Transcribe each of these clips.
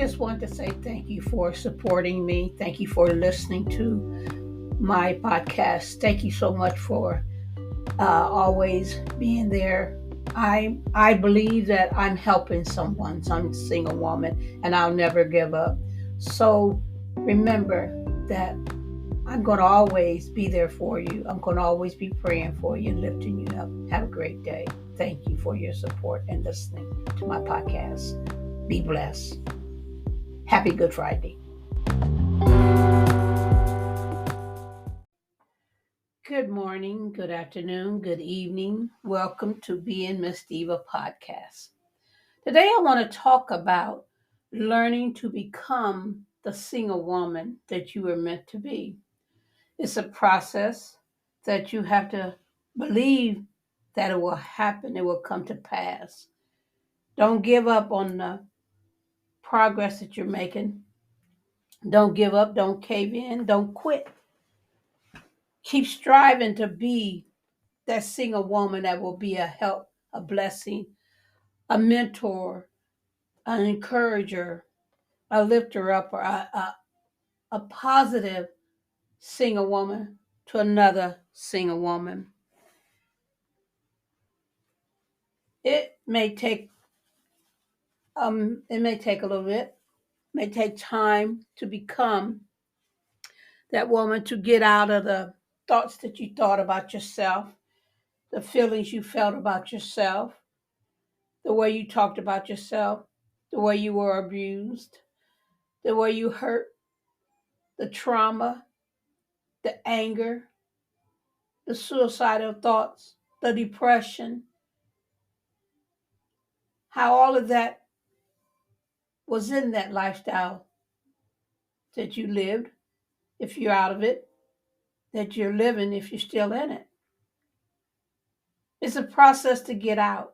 just want to say thank you for supporting me. Thank you for listening to my podcast. Thank you so much for always being there. I believe that I'm helping someone, some single woman, and I'll never give up. So remember that I'm going to always be there for you. I'm going to always be praying for you and lifting you up. Have a great day. Thank you for your support and listening to my podcast. Be blessed. Happy Good Friday. Good morning, good afternoon, good evening. Welcome to Being Miss Diva podcast. Today I want to talk about learning to become the single woman that you were meant to be. It's a process that you have to believe that it will happen, it will come to pass. Don't give up on the progress that you're making. Don't give up, don't cave in, don't quit. Keep striving to be that single woman that will be a help, a blessing, a mentor, an encourager, a lifter up, or a positive single woman to another single woman. It may take a little bit, may take time to become that woman, to get out of the thoughts that you thought about yourself, the feelings you felt about yourself, the way you talked about yourself, the way you were abused, the way you hurt, the trauma, the anger, the suicidal thoughts, the depression, how all of that was in that lifestyle that you lived, if you're out of it, that you're living if you're still in it. It's a process to get out.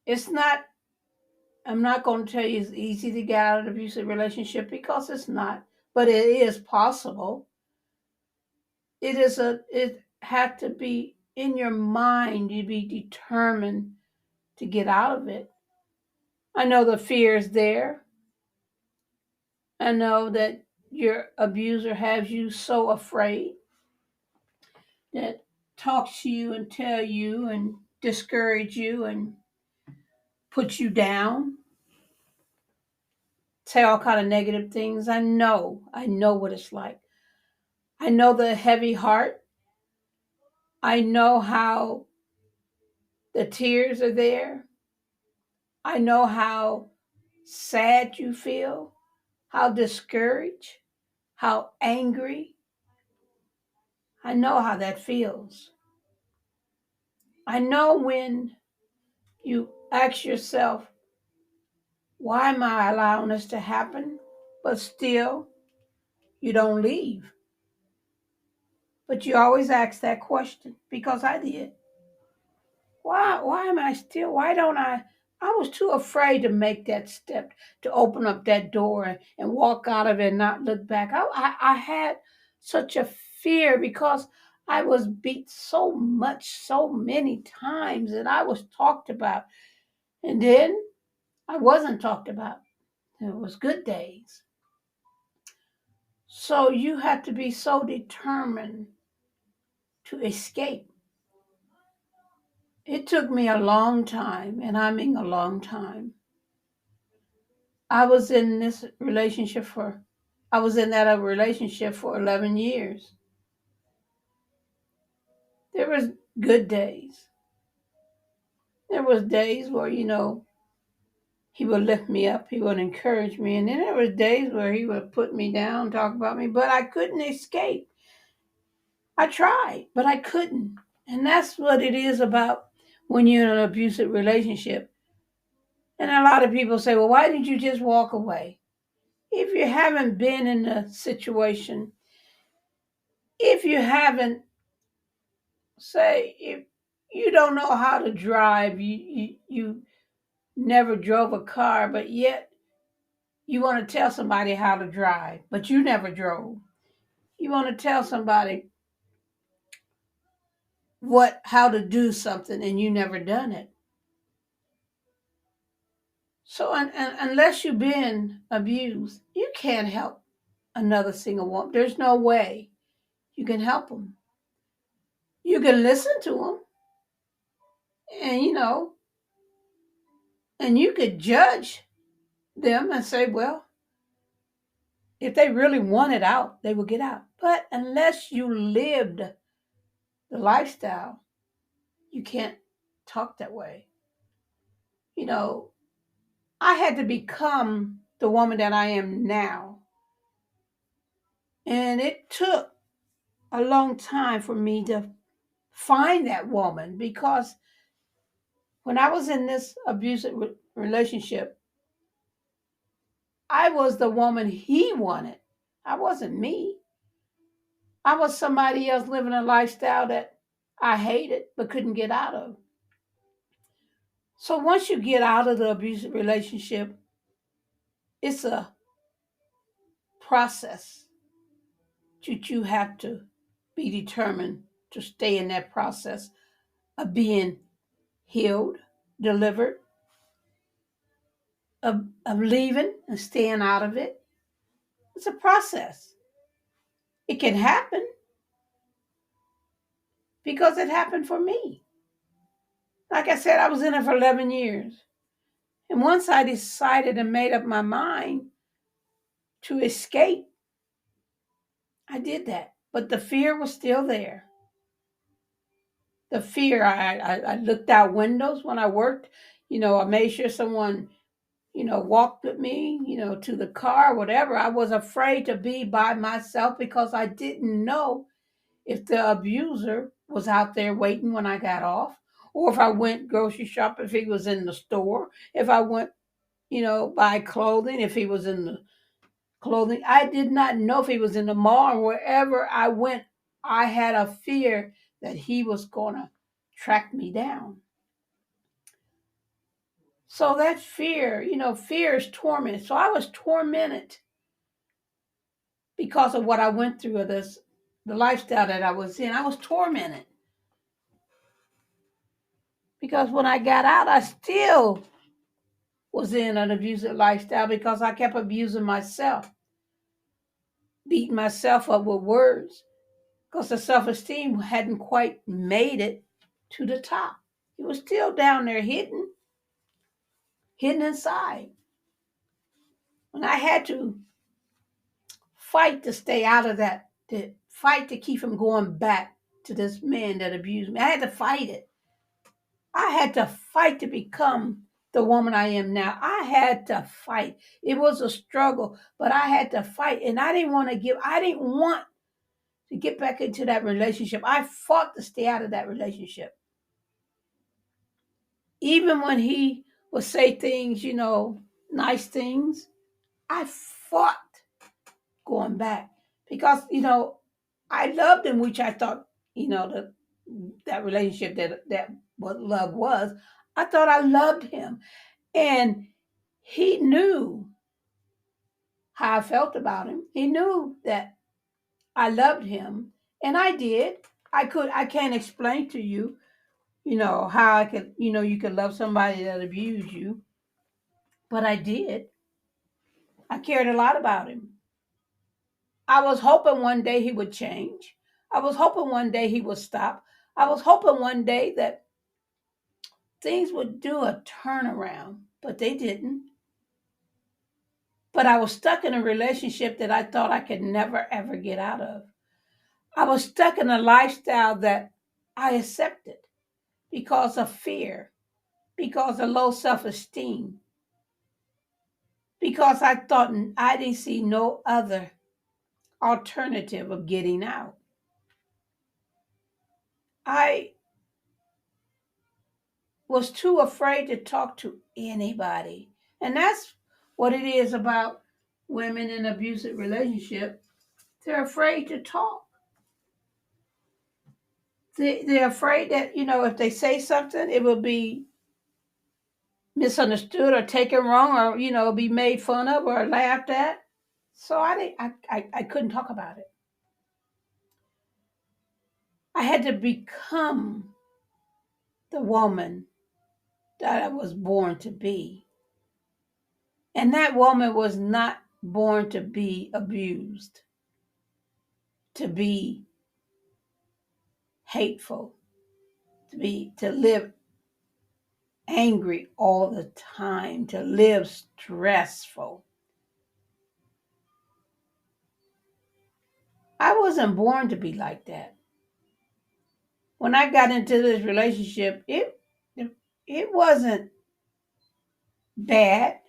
It's not, I'm not going to tell you it's easy to get out of an abusive relationship, because it's not, but it is possible. It had to be in your mind, you be determined to get out of it. I know the fear is there. I know that your abuser has you so afraid, that talks to you and tell you and discourage you and put you down, say all kind of negative things. I know what it's like. I know the heavy heart. I know how the tears are there. I know how sad you feel, how discouraged, how angry. I know how that feels. I know when you ask yourself, why am I allowing this to happen? But still, you don't leave. But you always ask that question, because I did. Why am I still, why don't I was too afraid to make that step, to open up that door and walk out of it and not look back. I had such a fear, because I was beat so much, so many times, and I was talked about. And then I wasn't talked about. It was good days. So you have to be so determined to escape. It took me a long time, and I mean a long time. I was in that relationship for 11 years. There was good days. There was days where, he would lift me up, he would encourage me, and then there was days where he would put me down, talk about me, but I couldn't escape. I tried, but I couldn't. And that's what it is about when you're in an abusive relationship. And a lot of people say, well, why didn't you just walk away? If you haven't been in a situation, if you haven't, say, if you don't know how to drive, you never drove a car, but yet you want to tell somebody how to drive, but you never drove. You want to tell somebody how to do something, and you never done it. So unless you've been abused, you can't help another single woman. There's no way you can help them. You can listen to them, and and you could judge them and say, well, if they really want it out, they will get out. But unless you lived the lifestyle, you can't talk that way. You know, I had to become the woman that I am now. And it took a long time for me to find that woman because when I was in this abusive relationship, I was the woman he wanted. I wasn't me. I was somebody else living a lifestyle that I hated but couldn't get out of. So once you get out of the abusive relationship, it's a process that you have to be determined to stay in that process of being healed, delivered, of leaving and staying out of it. It's a process. It can happen because it happened for me. Like I said, I was in it for 11 years. And once I decided and made up my mind to escape, I did that. But the fear was still there. The fear, I looked out windows when I worked. I made sure someone, walked with me, to the car, whatever. I was afraid to be by myself because I didn't know if the abuser was out there waiting when I got off, or if I went grocery shopping, if he was in the store, if I went, buy clothing, if he was in the clothing. I did not know if he was in the mall or wherever I went. I had a fear that he was going to track me down. So that fear, fear is torment. So I was tormented because of what I went through, of the lifestyle that I was in. I was tormented because when I got out, I still was in an abusive lifestyle because I kept abusing myself, beating myself up with words because the self esteem hadn't quite made it to the top. It was still down there hidden inside. And I had to fight to stay out of that, to fight to keep from going back to this man that abused me. I had to fight it. I had to fight to become the woman I am now. I had to fight. It was a struggle, but I had to fight. And I didn't want to get back into that relationship. I fought to stay out of that relationship. Even when he would say things, nice things, I fought going back because, I loved him, which I thought, that relationship that what love was. I thought I loved him. And he knew how I felt about him. He knew that I loved him. And I did. I can't explain to you, how I could, you could love somebody that abused you. But I did. I cared a lot about him. I was hoping one day he would change. I was hoping one day he would stop. I was hoping one day that things would do a turnaround, but they didn't. But I was stuck in a relationship that I thought I could never ever get out of. I was stuck in a lifestyle that I accepted because of fear, because of low self esteem, because I thought I didn't see no other alternative of getting out. I was too afraid to talk to anybody. And that's what it is about women in abusive relationship. They're afraid to talk. They're afraid that, if they say something, it will be misunderstood or taken wrong or, be made fun of or laughed at. So I couldn't talk about it. I had to become the woman that I was born to be. And that woman was not born to be abused, to be hateful, to live angry all the time, to live stressful. I wasn't born to be like that. When I got into this relationship, it wasn't bad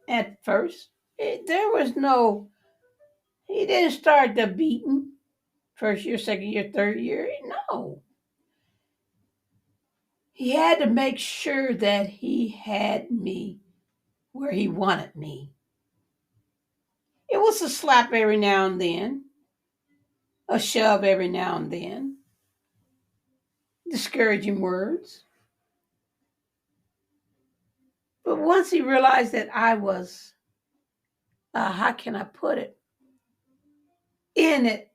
at first. There was no. He didn't start the beating first year, second year, third year. No, he had to make sure that he had me where he wanted me. It was a slap every now and then, a shove every now and then, discouraging words. But once he realized that I was, how can I put it, in it,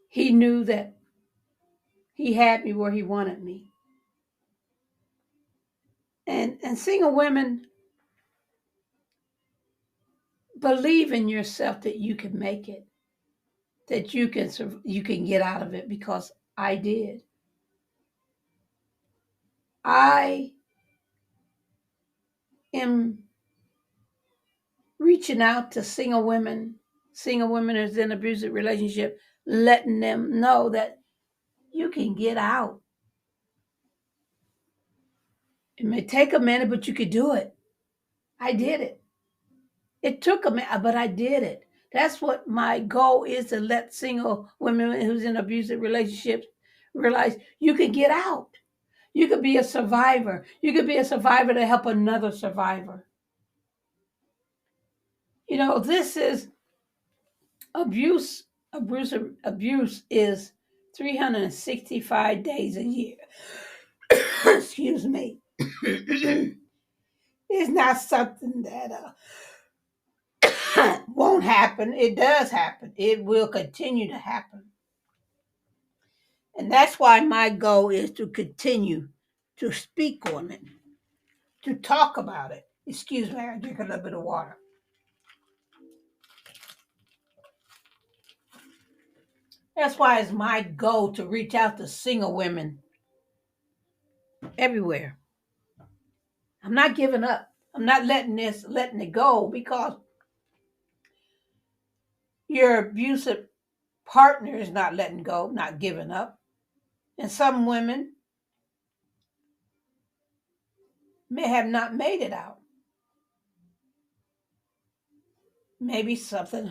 he knew that he had me where he wanted me. And single women, believe in yourself that you can make it, that you can get out of it, because I did. I am reaching out to single women who's in an abusive relationship, letting them know that you can get out. It may take a minute, but you could do it. I did it. It took a minute, but I did it. That's what my goal is, to let single women who's in abusive relationships realize you can get out. You could be a survivor. You could be a survivor to help another survivor. You know, this is abuse. Abuse is 365 days a year. Excuse me. It's not something that won't happen. It does happen. It will continue to happen. And that's why my goal is to continue to speak on it, to talk about it. Excuse me, I drink a little bit of water. That's why it's my goal to reach out to single women everywhere. I'm not giving up. I'm not letting it go, because your abusive partner is not letting go, not giving up. And some women may have not made it out. Maybe something,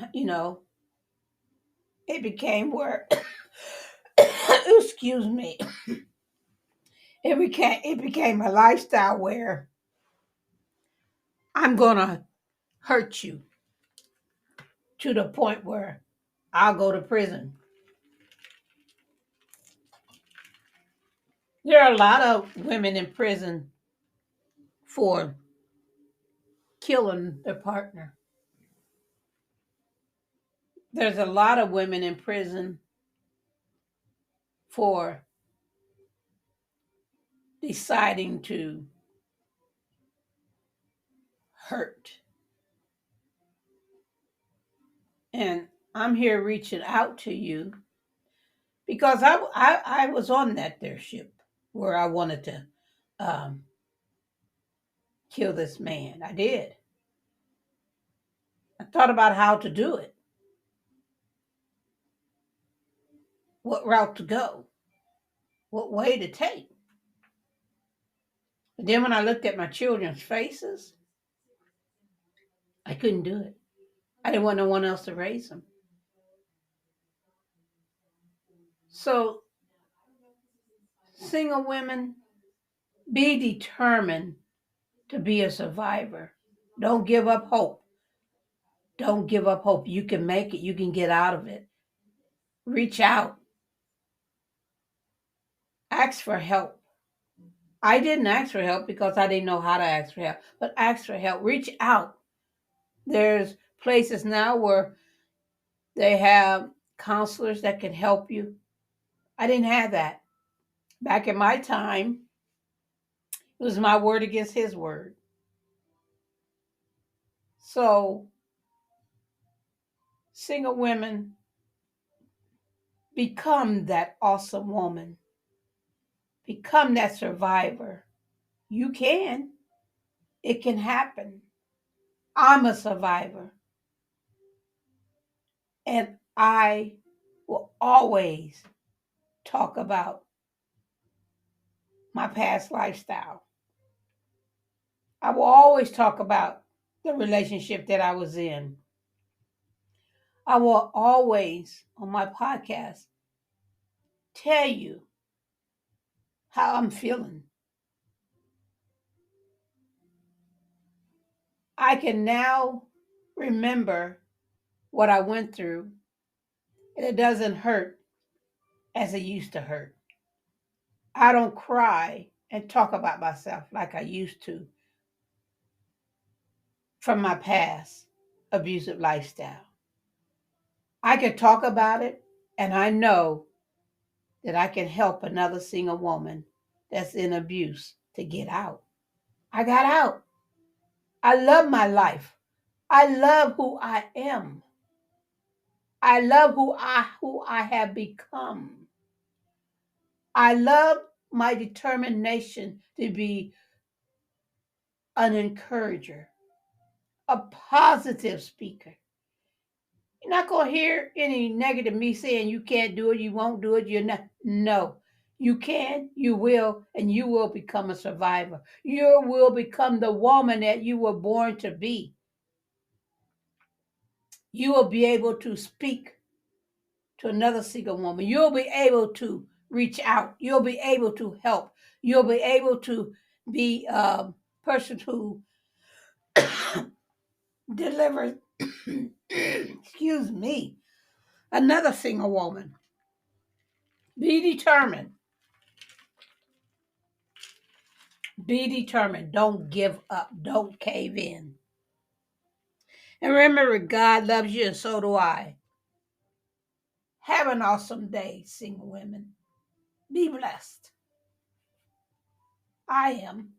it became where, excuse me, it became a lifestyle where I'm going to hurt you to the point where I'll go to prison. There are a lot of women in prison for killing their partner. There's a lot of women in prison for deciding to hurt. And I'm here reaching out to you because I was on that there ship where I wanted to um, kill this man. I did. I thought about how to do it, what route to go, what way to take. But then when I looked at my children's faces, I couldn't do it. I didn't want no one else to raise them. So, single women, be determined to be a survivor. Don't give up hope. Don't give up hope. You can make it. You can get out of it. Reach out. Ask for help. I didn't ask for help because I didn't know how to ask for help, but ask for help. Reach out. There's places now where they have counselors that can help you. I didn't have that. Back in my time, It was my word against his word. So, single women, become that awesome woman. Become that survivor. You can. It can happen. I'm a survivor. And I will always talk about my past lifestyle. I will always talk about the relationship that I was in. I will always, on my podcast, tell you how I'm feeling. I can now remember what I went through, and it doesn't hurt as it used to hurt. I don't cry and talk about myself like I used to from my past abusive lifestyle. I can talk about it, and I know that I can help another single woman that's in abuse to get out. I got out. I love my life. I love who I am. I love who I have become. I love my determination to be an encourager, a positive speaker. You're not going to hear any negative me saying you can't do it, you won't do it, you're not. No. You can, you will, and you will become a survivor. You will become the woman that you were born to be. You will be able to speak to another single woman. You'll be able to reach out. You'll be able to help. You'll be able to be a person who delivers, excuse me, another single woman. Be determined. Be determined. Don't give up. Don't cave in. And remember, God loves you, and so do I. Have an awesome day, single women. Be blessed. I am.